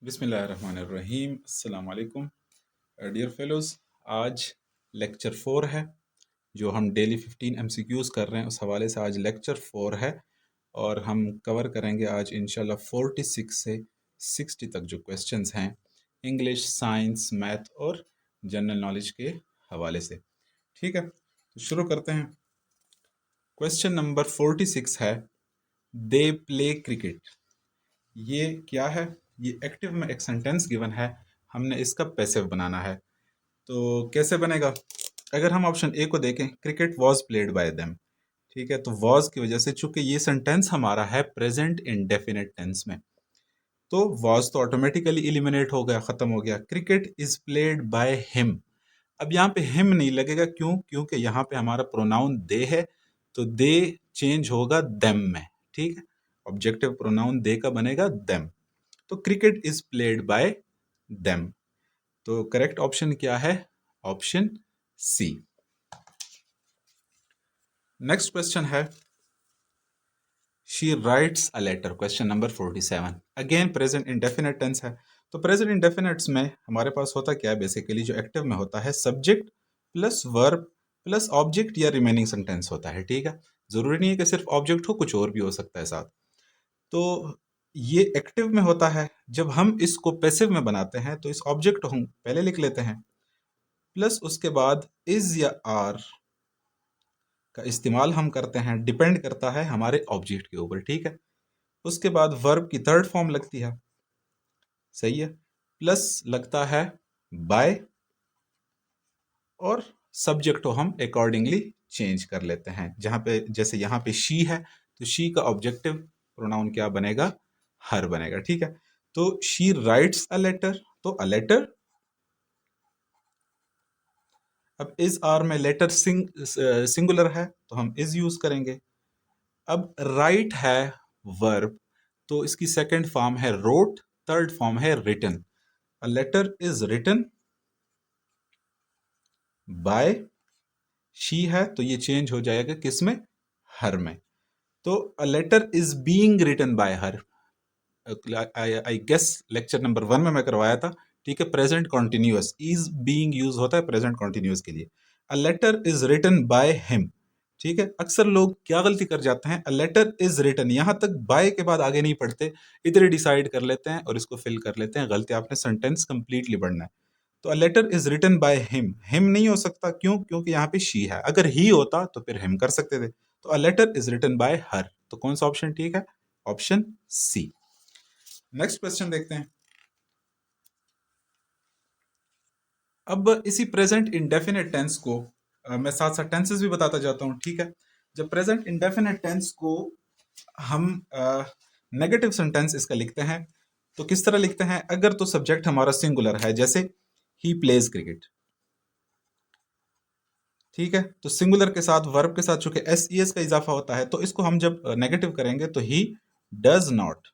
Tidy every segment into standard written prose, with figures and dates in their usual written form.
बिस्मिल्लाहिर्रहमानिर्रहीम। अस्सलाम वालेकुम डियर फेलोज़। आज लेक्चर 4 है जो हम डेली 15 MCQs कर रहे हैं, उस हवाले से आज लेक्चर 4 है और हम कवर करेंगे आज इंशाल्लाह 46 से 60 तक जो क्वेश्चंस हैं इंग्लिश, साइंस, मैथ और जनरल नॉलेज के हवाले से। ठीक है, तो शुरू करते हैं। क्वेश्चन नंबर 46 है, दे प्ले क्रिकेट। ये क्या है? ये एक्टिव में एक सेंटेंस गिवन है, हमने इसका पैसिव बनाना है। तो कैसे बनेगा? अगर हम ऑप्शन ए को देखें, cricket was played by them, ठीक है, तो वॉज की वजह से चूंकि ये सेंटेंस हमारा है प्रेजेंट इंडेफिनिट टेंस में, तो वॉज तो ऑटोमेटिकली इलिमिनेट हो गया, खत्म हो गया। Cricket is played by him. अब यहाँ पे हिम नहीं लगेगा, क्यों? क्योंकि यहाँ पे हमारा प्रोनाउन दे है, तो दे चेंज होगा देम में। ठीक है, ऑब्जेक्टिव प्रोनाउन दे का बनेगा देम। तो cricket is played by them. तो करेक्ट ऑप्शन क्या है? Option C. नेक्स्ट क्वेश्चन है, she writes a letter. Question number 47, again present indefinite tense है। तो प्रेजेंट इंडेफिनिट्स में हमारे पास होता क्या है? बेसिकली जो एक्टिव में होता है subject plus verb plus object या रिमेनिंग सेंटेंस होता है। ठीक है, जरूरी नहीं है कि सिर्फ ऑब्जेक्ट हो, कुछ और भी हो सकता है साथ। तो ये एक्टिव में होता है। जब हम इसको पैसिव में बनाते हैं तो इस ऑब्जेक्ट को हम पहले लिख लेते हैं, प्लस उसके बाद इज या आर का इस्तेमाल हम करते हैं, डिपेंड करता है हमारे ऑब्जेक्ट के ऊपर। ठीक है, उसके बाद वर्ब की थर्ड फॉर्म लगती है, सही है, प्लस लगता है बाय, और सब्जेक्ट को हम अकॉर्डिंगली चेंज कर लेते हैं। जहां पे जैसे यहाँ पे शी है, तो शी का ऑब्जेक्टिव प्रोनाउन क्या बनेगा? हर बनेगा। ठीक है, तो शी राइट्स अ लेटर, तो अ लेटर। अब इज आर में लेटर सिंगुलर है, तो हम इज यूज करेंगे। अब राइट है वर्ब, तो इसकी सेकंड फॉर्म है रोट, थर्ड फॉर्म है written. A letter is written by, she है तो ये चेंज हो जाएगा किस में? हर में। तो a letter is being written by her. I guess lecture number 1 में मैं करवाया था। ठीक है, present continuous is being use होता है प्रेजेंट कॉन्टिन्यूअस के लिए। A letter is written by him. ठीक है, अक्सर लोग क्या गलती कर जाते हैं, अ लेटर इज रिटन यहां तक बाय के बाद आगे नहीं पढ़ते, इधर ही डिसाइड कर लेते हैं और इसको फिल कर लेते हैं। गलती, आपने सेंटेंस कंप्लीटली पढ़ना है। तो a letter is written by him, him नहीं हो सकता, क्यों? क्योंकि यहाँ पे शी है। अगर ही होता तो फिर हिम कर सकते थे। तो a letter is written by her, तो कौन सा ऑप्शन ठीक है? Option C. नेक्स्ट क्वेश्चन देखते हैं। अब इसी प्रेजेंट इंडेफिनिट टेंस को मैं साथ साथ टेंसेस भी बताता जाता हूं। ठीक है, जब प्रेजेंट इंडेफिनिट टेंस को हम नेगेटिव सेंटेंस इसका लिखते हैं, तो किस तरह लिखते हैं? अगर तो सब्जेक्ट हमारा सिंगुलर है, जैसे ही प्लेज क्रिकेट, ठीक है, तो सिंगुलर के साथ वर्ब के साथ चूंकि एस ई एस का इजाफा होता है, तो इसको हम जब नेगेटिव करेंगे तो ही डज नॉट।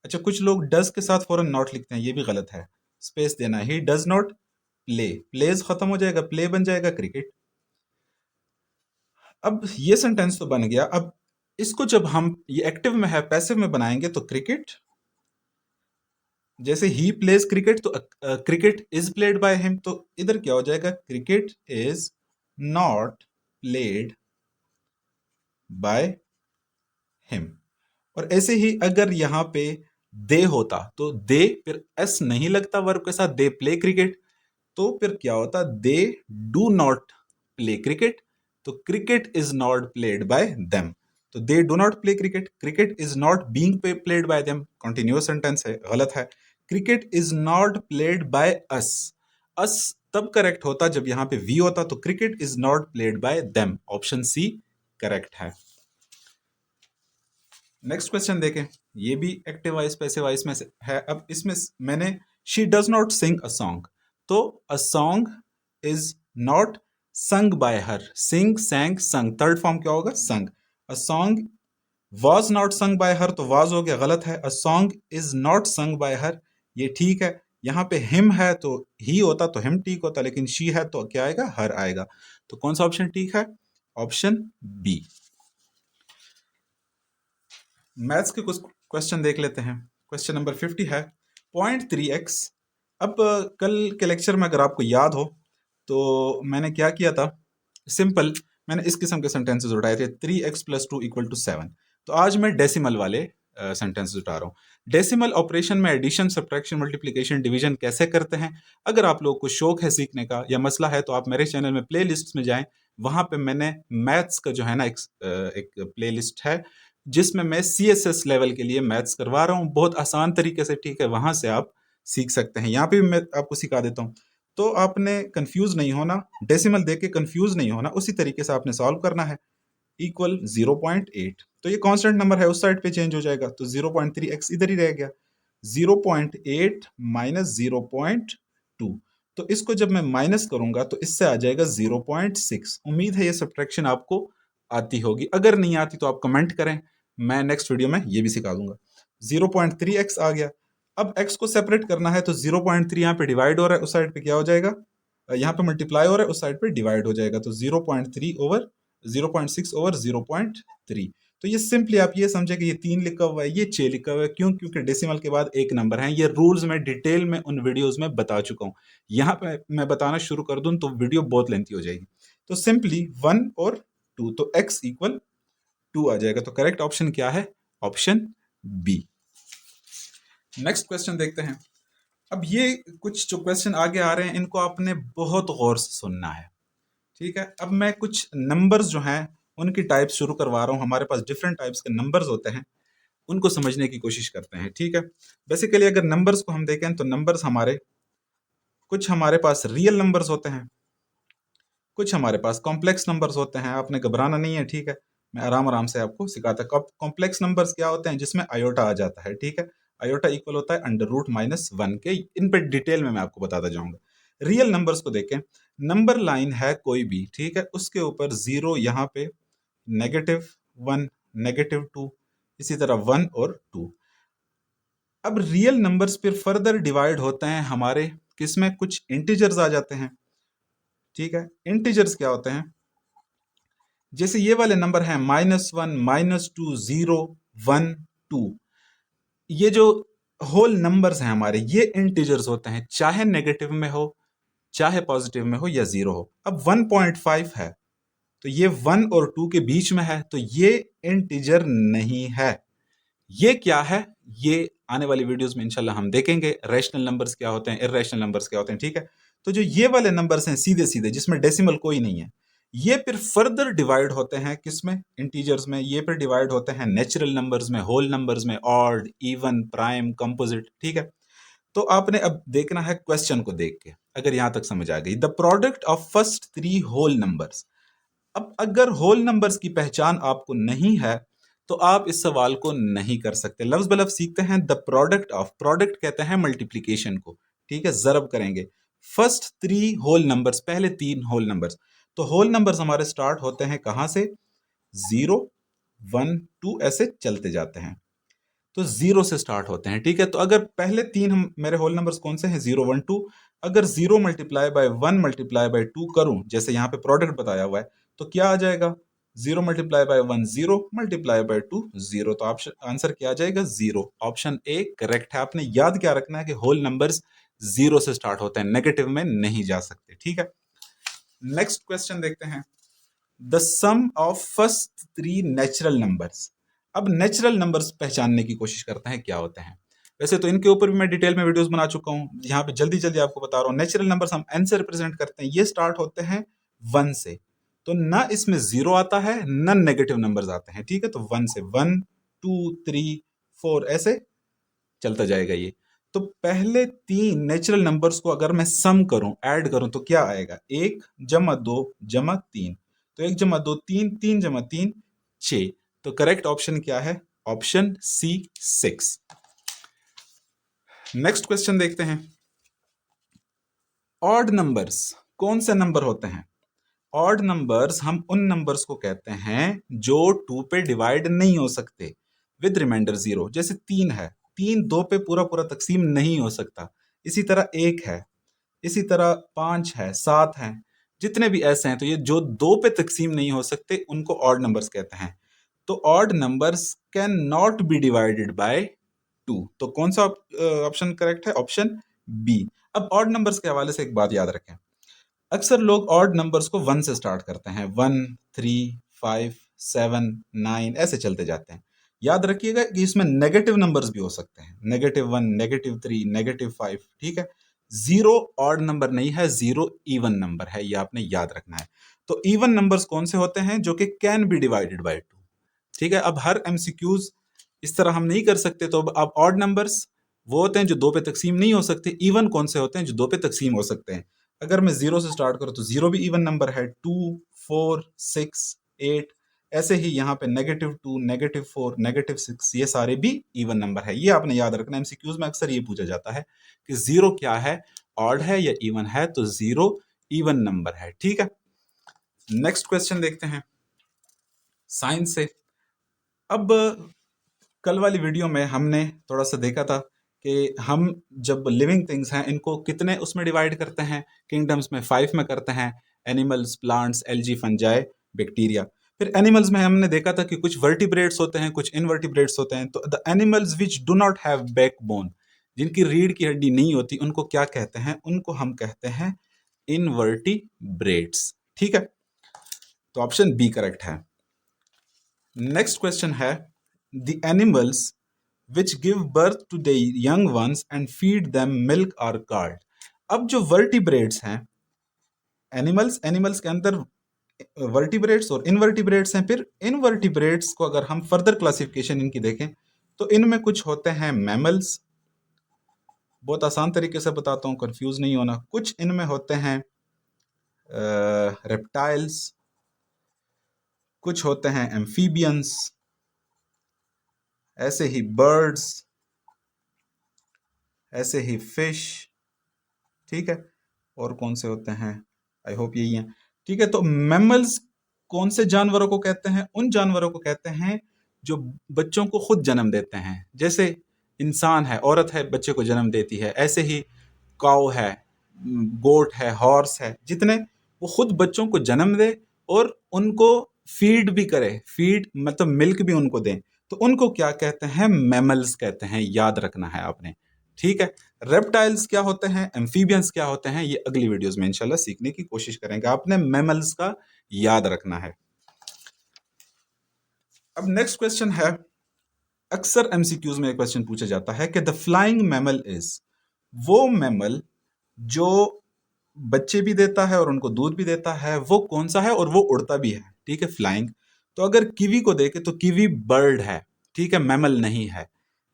अच्छा, कुछ लोग डज के साथ फौरन नॉट लिखते हैं, ये भी गलत है, स्पेस देना। He does not play, plays खत्म हो जाएगा, प्ले बन जाएगा क्रिकेट। अब ये सेंटेंस तो बन गया। अब इसको जब हम, ये एक्टिव में है, पैसिव में बनाएंगे तो क्रिकेट, जैसे ही प्लेज क्रिकेट तो cricket is played by him, तो इधर क्या हो जाएगा? Cricket is not played by him. और ऐसे ही अगर यहां पे दे होता, तो दे फिर एस नहीं लगता वर्ब के साथ, दे प्ले क्रिकेट, तो फिर क्या होता? They do not play cricket, तो cricket is not played by them. तो they do not play cricket, cricket is not being played by them, continuous sentence है, गलत है। Cricket is not played by us, us तब correct होता जब यहां पे वी होता, तो cricket is not played by them, option C correct है। नेक्स्ट क्वेश्चन देखें, ये भी एक्टिव वॉइस पैसिव वॉइस में से है। अब इसमें मैंने she does not sing a song, तो a song is not sung by her, sing, sang, sung, third form क्या होगा? Sung. A song was not sung by her, तो वॉज हो गया, गलत है। A song is not sung by her, ये ठीक है। यहाँ पे हिम है तो ही होता तो हिम ठीक होता, लेकिन शी है तो क्या आएगा? हर आएगा। तो कौन सा ऑप्शन ठीक है? Option B. मैथ्स के कुछ क्वेश्चन देख लेते हैं। क्वेश्चन नंबर 50 है, 0.3x। अब कल के लेक्चर में अगर आपको याद हो तो मैंने क्या किया था, सिंपल मैंने इस किस्म के सेंटेंसेस उठाए थे, 3x + 2 = 7। तो आज मैं डेसिमल वाले सेंटेंसेस उठा रहा हूँ। डेसिमल ऑपरेशन में एडिशन, सब्ट्रैक्शन, मल्टीप्लिकेशन, डिवीजन कैसे करते हैं, अगर आप लोगों को शौक है सीखने का या मसला है तो आप मेरे चैनल में प्ले लिस्ट में जाएं। वहां पे मैंने मैथ्स का जो है ना एक प्ले लिस्ट है जिसमें मैं CSS लेवल के लिए मैथ्स करवा रहा हूँ बहुत आसान तरीके से, ठीक है। वहां से आप सीख सकते हैं, यहाँ पे भी मैं आपको सिखा देता हूँ। तो आपने कंफ्यूज नहीं होना, डेसिमल देख के कंफ्यूज नहीं होना, उसी तरीके से आपने सॉल्व करना है। इक्वल 0.8, तो ये कांस्टेंट नंबर है, उस साइड पे चेंज हो जाएगा, तो 0.3x इधर ही रह गया। 0.8 - 0.2, तो इसको जब मैं माइनस करूंगा तो इससे आ जाएगा 0.6। उम्मीद है ये सब्ट्रैक्शन आपको आती होगी, अगर नहीं आती तो आप कमेंट करें, मैं नेक्स्ट वीडियो में ये भी सिखा दूंगा। 0.3x आ गया। अब x को सेपरेट करना है तो 0.3 यहाँ पे डिवाइड हो रहा है, उस साइड पे क्या हो जाएगा, यहाँ पे मल्टीप्लाई हो रहा है, उस साइड पे डिवाइड हो जाएगा, तो 0.6 ओवर 0.3। तो ये सिंपली आप ये समझे कि ये 3 लिखा हुआ है, ये 6 लिखा हुआ है, क्यों, क्योंकि डेसिमल के बाद एक नंबर है। ये रूल्स में डिटेल में उन वीडियोस में बता चुका हूँ, यहाँ पे मैं बताना शुरू कर दूं तो वीडियो बहुत लेंथी हो जाएगी। तो सिंपली 1 और 2, तो x = 2 आ जाएगा। तो करेक्ट ऑप्शन क्या है, ऑप्शन बी। नेक्स्ट क्वेश्चन देखते हैं। अब ये कुछ जो क्वेश्चन आगे आ रहे हैं इनको आपने बहुत गौर से सुनना है, ठीक है। अब मैं कुछ नंबर्स जो हैं उनकी टाइप्स शुरू करवा रहा हूँ, हमारे पास डिफरेंट टाइप्स के नंबर्स होते हैं, उनको समझने की कोशिश करते हैं, ठीक है। बेसिकली अगर नंबर्स को हम देखें तो नंबर्स कुछ हमारे पास रियल नंबर्स होते हैं, कुछ हमारे पास कॉम्प्लेक्स नंबर्स होते हैं। आपने घबराना नहीं है, ठीक है, मैं आराम आराम से आपको सिखाता। कॉम्प्लेक्स नंबर्स क्या होते हैं, जिसमें आयोटा आ जाता है, ठीक है। आयोटा इक्वल होता है √-1 के। इन पे डिटेल में मैं आपको बताता जाऊंगा। रियल नंबर्स को देखें, नंबर लाइन है कोई भी, ठीक है, उसके ऊपर 0 यहाँ पे, -1, -2, इसी तरह 1 और 2। अब रियल नंबर्स फिर फर्दर डिवाइड होते हैं हमारे किसमें, कुछ इंटीजर्स आ जाते हैं, ठीक है। इंटीजर्स क्या होते हैं, जैसे ये वाले नंबर हैं -1, -2, 0, 1, 2, ये जो होल नंबर्स हैं हमारे, ये इंटीजर्स होते हैं, चाहे नेगेटिव में हो, चाहे पॉजिटिव में हो या 0 हो। अब 1.5 है तो ये 1 और 2 के बीच में है, तो ये इंटीजर नहीं है। ये क्या है, ये आने वाली वीडियोस में इंशाल्लाह हम देखेंगे, रैशनल नंबर्स क्या होते हैं, इर्रेशनल नंबर्स क्या होते हैं, ठीक है। तो जो ये वाले नंबर्स हैं सीधे सीधे, जिसमें डेसिमल कोई नहीं है, ये फिर फर्दर डिवाइड होते हैं किसमें, इंटीजर्स में। ये फिर डिवाइड होते हैं नेचुरल नंबर्स में, होल नंबर्स में, ऑड, इवन, प्राइम, कंपोजिट, ठीक है। तो आपने अब देखना है क्वेश्चन को देख के, अगर यहां तक समझ आ गई, the product of first 3 whole numbers. अब अगर होल नंबर्स की पहचान आपको नहीं है तो आप इस सवाल को नहीं कर सकते। लफ्ज बलफ्ज सीखते हैं। द प्रोडक्ट ऑफ, प्रोडक्ट कहते हैं मल्टीप्लीकेशन को, ठीक है, जरब करेंगे। फर्स्ट 3 होल नंबर्स, पहले 3 होल नंबर्स। तो होल नंबर्स हमारे स्टार्ट होते हैं कहां से, 0, 1, 2 ऐसे चलते जाते हैं, तो 0 से स्टार्ट होते हैं, ठीक है। तो अगर पहले 3 हम, मेरे होल नंबर्स कौन से हैं, 0, 1, 2, अगर 0 × 1 × 2 करूं, जैसे यहां पे प्रोडक्ट बताया हुआ है, तो क्या आ जाएगा, 0 × 1 0 × 2 0। तो ऑप्शन आंसर क्या आ जाएगा, 0। ऑप्शन ए करेक्ट है। आपने याद क्या रखना है कि होल नंबर्स 0 से स्टार्ट होते हैं, नेगेटिव में नहीं जा सकते, ठीक है। नेक्स्ट क्वेश्चन देखते हैं। The sum of first 3 natural numbers. अब नेचुरल नंबर्स पहचानने की कोशिश करते हैं क्या होते हैं। वैसे तो इनके ऊपर भी मैं डिटेल में वीडियोस बना चुका हूं, यहाँ पे जल्दी जल्दी आपको बता रहा हूँ। नेचुरल नंबर्स हम n से रिप्रेजेंट करते हैं, ये स्टार्ट होते हैं 1 से, तो ना इसमें 0 आता है ना नेगेटिव नंबर्स आते हैं, ठीक है। तो 1 से 1, 2, 3, 4 ऐसे चलता जाएगा ये। तो पहले 3 नेचुरल नंबर्स को अगर मैं सम करूं, ऐड करूं, तो क्या आएगा, 1 + 2 + 3, तो 1 + 2 3, 3 + 3 6। तो करेक्ट ऑप्शन क्या है, ऑप्शन सी 6। नेक्स्ट क्वेश्चन देखते हैं। ऑड नंबर्स कौन से नंबर होते हैं। ऑड नंबर्स हम उन नंबर्स को कहते हैं जो 2 पे डिवाइड नहीं हो सकते विद रिमाइंडर 0। जैसे 3 है, 3 2 पे पूरा पूरा तकसीम नहीं हो सकता। इसी तरह 1 है, इसी तरह 5 है, 7 है, जितने भी ऐसे हैं, तो ये जो 2 पे तकसीम नहीं हो सकते उनको ऑड नंबर्स कहते हैं। तो odd numbers can not be divided by 2। तो कौन सा ऑप्शन करेक्ट है? Option B. अब ऑड नंबर्स के हवाले से एक बात याद रखें, अक्सर लोग ऑड नंबर्स को 1 से स्टार्ट करते हैं, 1, 3, 5, 7, 9 ऐसे चलते जाते हैं। याद रखिएगा कि इसमें नेगेटिव नंबर्स भी हो सकते हैं, -1, -3, -5, ठीक है। जीरो ऑड नंबर नहीं है, जीरो इवन नंबर है, ये आपने याद रखना है। तो इवन नंबर्स कौन से होते हैं? जो कि कैन बी डिवाइडेड बाय 2, ठीक है। अब हर एमसीक्यूज इस तरह हम नहीं कर सकते, तो अब ऑड नंबर्स वो होते हैं जो 2 पे तकसीम नहीं हो सकते, इवन कौन से होते हैं? जो 2 पे तकसीम हो सकते हैं। अगर मैं 0 से स्टार्ट करूं तो 0 भी इवन नंबर है, 2, 4, 6, 8, ऐसे ही यहाँ पे -2, -4, -6, ये सारे भी इवन नंबर है। ये आपने याद रखना, एमसीक्यूज में अक्सर ये पूछा जाता है कि 0 क्या है, ऑड है या इवन है? तो 0 इवन नंबर है, ठीक है। नेक्स्ट क्वेश्चन देखते हैं साइंस से। अब कल वाली वीडियो में हमने थोड़ा सा देखा था कि हम जब लिविंग थिंग्स हैं इनको कितने उसमें डिवाइड करते हैं, किंगडम्स में 5 में करते हैं, animals, plants, algae, fungi, bacteria. फिर एनिमल्स में हमने देखा था कि कुछ वर्टिब्रेट्स होते हैं, कुछ इनवर्टिब्रेट्स होते हैं। तो the animals which do not have backbone, जिनकी रीढ़ की हड्डी नहीं होती, उनको क्या कहते हैं? उनको हम कहते हैं इनवर्टिब्रेट्स, ठीक है। तो ऑप्शन बी करेक्ट है। नेक्स्ट क्वेश्चन है, the animals which give birth to the young ones and feed them milk are called। अब जो वर्टिब्रेट्स हैं, एनिमल्स के अंदर वर्टिब्रेट्स और इनवर्टिब्रेट्स हैं। फिर इनवर्टिब्रेट्स को अगर हम फर्दर क्लासिफिकेशन इनकी देखें तो इनमें कुछ होते हैं मैमल्स, बहुत आसान तरीके से बताता हूं, कंफ्यूज नहीं होना। कुछ इनमें होते हैं रेप्टाइल्स, कुछ होते हैं एम्फीबियंस, ऐसे ही बर्ड्स, ऐसे ही फिश, ठीक है। और कौन से होते हैं? आई होप यही है, ठीक है। तो मैमल्स कौन से जानवरों को कहते हैं? उन जानवरों को कहते हैं जो बच्चों को खुद जन्म देते हैं। जैसे इंसान है, औरत है, बच्चे को जन्म देती है। ऐसे ही काऊ है, गोट है, हॉर्स है, जितने वो खुद बच्चों को जन्म दे और उनको फीड भी करे, फीड मतलब मिल्क भी उनको दें, तो उनको क्या कहते हैं? मैमल्स कहते हैं। याद रखना है आपने, ठीक है। रेप्टाइल्स क्या होते हैं, एम्फीबियंस क्या होते हैं, ये अगली वीडियोस में इंशाल्लाह सीखने की कोशिश करेंगे। आपने मैमल्स का याद रखना है। अब नेक्स्ट क्वेश्चन है, अक्सर एमसीक्यूज में एक क्वेश्चन पूछा जाता है कि द फ्लाइंग मैमल इज, वो मैमल जो बच्चे भी देता है और उनको दूध भी देता है, वो कौन सा है और वो उड़ता भी है, ठीक है, फ्लाइंग। तो अगर कीवी को देखे तो कीवी बर्ड है, ठीक है, मैमल नहीं है।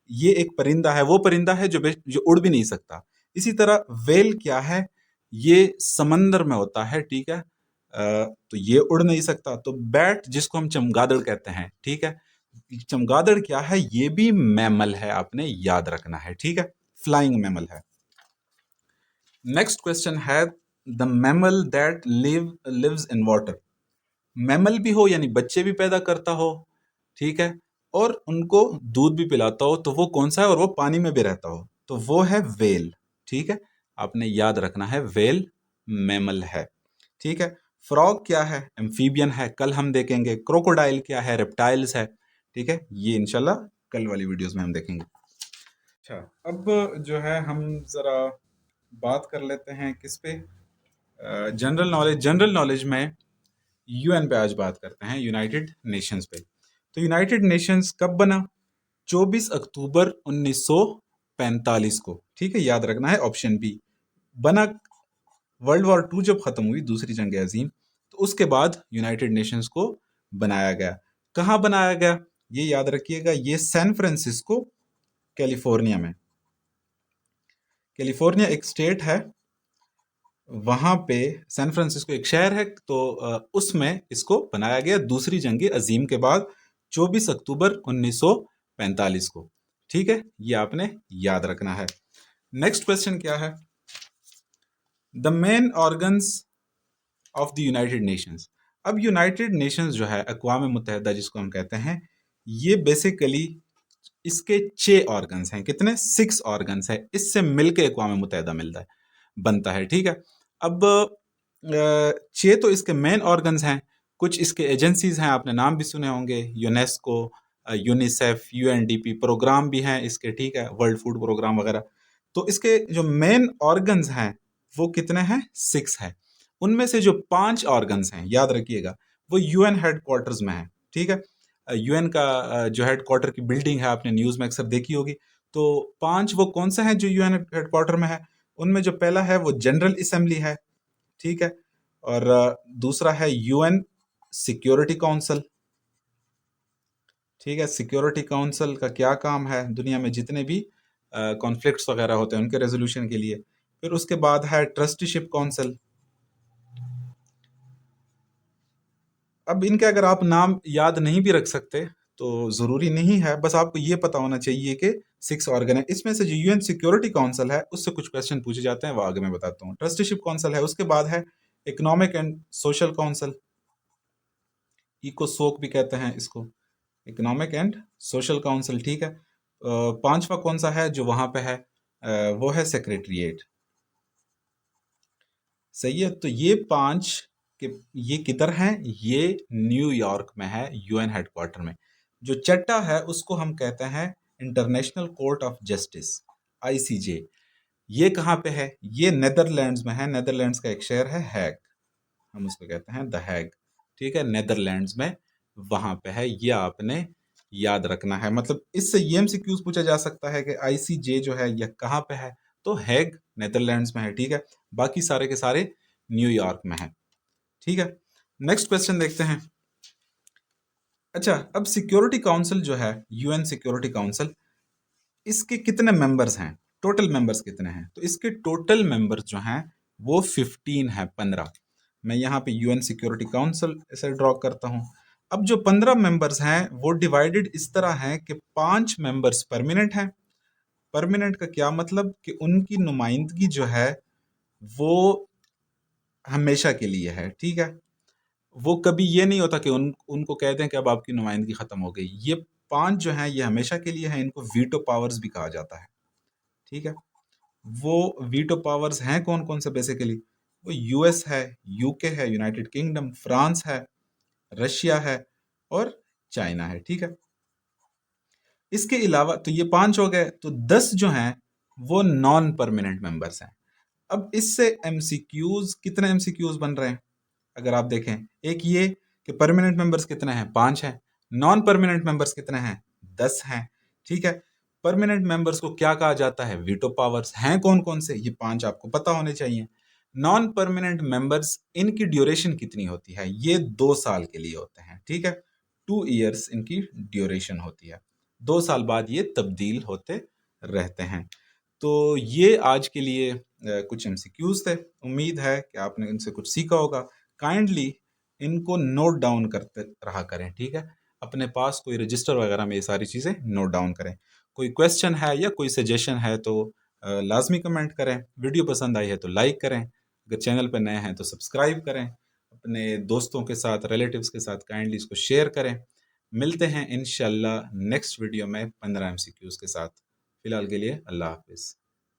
ये एक परिंदा है, वो परिंदा है जो उड़ भी नहीं सकता। इसी तरह वेल क्या है? ये समंदर में होता है, ठीक है। तो ये उड़ नहीं सकता। तो बैट, जिसको हम चमगादड़ कहते हैं, ठीक है, चमगादड़ क्या है? ये भी मैमल है, आपने याद रखना है, ठीक है, फ्लाइंग मैमल है। नेक्स्ट क्वेश्चन है, the mammal that lives in water. Mammal भी हो यानी बच्चे भी पैदा करता हो, ठीक है, और उनको दूध भी पिलाता हो, तो वो कौन सा है? और वो पानी में भी रहता हो, तो वो है वेल, ठीक है। आपने याद रखना है, वेल मैमल है, ठीक है। फ्रॉग क्या है? एम्फीबियन है, कल हम देखेंगे। क्रोकोडाइल क्या है? रेप्टाइल्स है, ठीक है। ये इंशाल्लाह कल वाली वीडियोस में हम देखेंगे। अच्छा, अब जो है हम जरा बात कर लेते हैं किस पे? General knowledge. जनरल नॉलेज में यूएन पे आज बात करते हैं, यूनाइटेड नेशंस पे। तो यूनाइटेड नेशंस कब बना? 24 अक्टूबर 1945 को, ठीक है, याद रखना है, ऑप्शन बी। बना वर्ल्ड वॉर 2 जब खत्म हुई, दूसरी जंग अजीम, तो उसके बाद यूनाइटेड नेशंस को बनाया गया। कहाँ बनाया गया? ये याद रखिएगा, ये सैन फ्रांसिस्को, कैलिफोर्निया में। कैलिफोर्निया एक स्टेट है, वहां पे सैन फ्रांसिस्को एक शहर है, तो उसमें इसको बनाया गया दूसरी जंग अजीम के बाद, 24 अक्टूबर 1945 को, ठीक है। ये आपने याद रखना है। नेक्स्ट क्वेश्चन क्या है? The main organs of the United Nations. अब यूनाइटेड नेशंस जो है, अक़वाम मुत्तहिदा जिसको हम कहते हैं, ये बेसिकली इसके 6 ऑर्गन्स हैं। कितने? 6 ऑर्गन्स है। इससे मिलके अक़वाम मुत्तहिदा मिलता है, बनता है, ठीक है। अब 6 तो इसके मेन ऑर्गन्स हैं, कुछ इसके एजेंसीज हैं, आपने नाम भी सुने होंगे, यूनेस्को, यूनिसेफ, यूएनडीपी प्रोग्राम भी हैं इसके, ठीक है, वर्ल्ड फूड प्रोग्राम वगैरह। तो इसके जो मेन ऑर्गन्स हैं वो कितने हैं? 6 है। उनमें से जो 5 ऑर्गन्स हैं, याद रखिएगा, वो यूएन हेडक्वार्टर्स में है, ठीक है। यूएन का जो हेडक्वार्टर की बिल्डिंग है, आपने न्यूज़ में अक्सर देखी होगी। तो 5 वो कौन से हैं जो यूएन हेडक्वार्टर में है? उनमें जो पहला है वो जनरल असेंबली है, ठीक है। और दूसरा है यूएन सिक्योरिटी काउंसिल, ठीक है। सिक्योरिटी काउंसिल का क्या काम है? दुनिया में जितने भी कॉन्फ्लिक्ट्स वगैरह होते हैं उनके रेजोल्यूशन के लिए। फिर उसके बाद है ट्रस्टीशिप काउंसिल। अब इनके अगर आप नाम याद नहीं भी रख सकते तो ज़रूरी नहीं है, बस आपको ये पता होना चाहिए कि 6 ऑर्गन है। इसमें से जो यूएन सिक्योरिटी काउंसिल है उससे कुछ क्वेश्चन पूछे जाते हैं, वो आगे मैं बताता हूँ। ट्रस्टीशिप काउंसिल है, उसके बाद है इकोनॉमिक एंड सोशल काउंसिल, इकोसोक भी कहते हैं इसको, इकोनॉमिक एंड सोशल काउंसिल, ठीक है। पांचवा कौन सा है जो वहां पे है? वो है सेक्रेटरिएट, सही है। तो ये 5 के, ये किधर हैं? ये न्यूयॉर्क में है, यूएन हेडक्वार्टर में। जो चट्टा है उसको हम कहते हैं international court of justice, ICJ. ये कहाँ पे है? ये नेदरलैंड्स में है। नेदरलैंड्स का एक शहर है हैग, हम उसको कहते हैं द हैग, ठीक है, नेदरलैंड्स में, वहां पे है। ये आपने याद रखना है। मतलब इससे ये एमसीक्यूज पूछा जा सकता है कि आईसीजे जो है यह कहाँ पे है? तो हैग नेदरलैंड्स में है, ठीक है। बाकी सारे के सारे न्यूयॉर्क में है, ठीक है। नेक्स्ट क्वेश्चन देखते हैं। अच्छा, अब सिक्योरिटी काउंसिल जो है, यूएन सिक्योरिटी काउंसिल, इसके कितने मेंबर्स हैं? टोटल मेंबर्स कितने हैं? तो इसके टोटल मेंबर्स जो हैं वो 15 है, 15। मैं यहाँ पे यूएन सिक्योरिटी काउंसिल ऐसे ड्रॉ करता हूँ। अब जो 15 मेंबर्स हैं वो डिवाइडेड इस तरह हैं कि 5 मेंबर्स परमानेंट हैं। परमानेंट का क्या मतलब? कि उनकी नुमाइंदगी जो है वो हमेशा के लिए है, ठीक है। वो कभी ये नहीं होता कि उनको कह दें कि अब आपकी नुमाइंदगी खत्म हो गई। ये 5 जो हैं ये हमेशा के लिए हैं, इनको वीटो पावर्स भी कहा जाता है, ठीक है। वो वीटो पावर्स हैं कौन कौन से? बेसिकली वो यूएस है, यूके है, यूनाइटेड किंगडम, फ्रांस है, रशिया है और चाइना है, ठीक है। इसके अलावा तो ये 5 हो गए, तो 10 जो हैं वो नॉन परमानेंट मेंबर्स हैं। अब इससे एमसीक्यूज, कितने एमसीक्यूज बन रहे हैं अगर आप देखें? एक ये कि परमानेंट मेंबर्स कितने हैं? 5 हैं। नॉन परमानेंट मेंबर्स कितने हैं? 10 हैं, ठीक है। परमानेंट मेंबर्स को क्या कहा जाता है? Veto powers. हैं कौन कौन से? ये 5 आपको पता होने चाहिए। नॉन परमानेंट मेंबर्स, इनकी ड्यूरेशन कितनी होती है? ये 2 साल के लिए होते हैं, ठीक है। 2 ईयर्स इनकी ड्यूरेशन होती है। 2 साल बाद ये तब्दील होते रहते हैं। तो ये आज के लिए कुछ एमसीक्यूज थे। उम्मीद है कि आपने इनसे कुछ सीखा होगा। काइंडली इनको नोट डाउन करते रहा करें, ठीक है। अपने पास कोई रजिस्टर वगैरह में ये सारी चीज़ें नोट डाउन करें। कोई क्वेश्चन है या कोई सजेशन है तो लाजमी कमेंट करें। वीडियो पसंद आई है तो लाइक करें। अगर चैनल पर नए हैं तो सब्सक्राइब करें। अपने दोस्तों के साथ, रिलेटिव्स के साथ काइंडली इसको शेयर करें। मिलते हैं इंशाल्लाह नेक्स्ट वीडियो में 15 एमसीक्यूज के साथ। फिलहाल के लिए अल्लाह हाफिज़।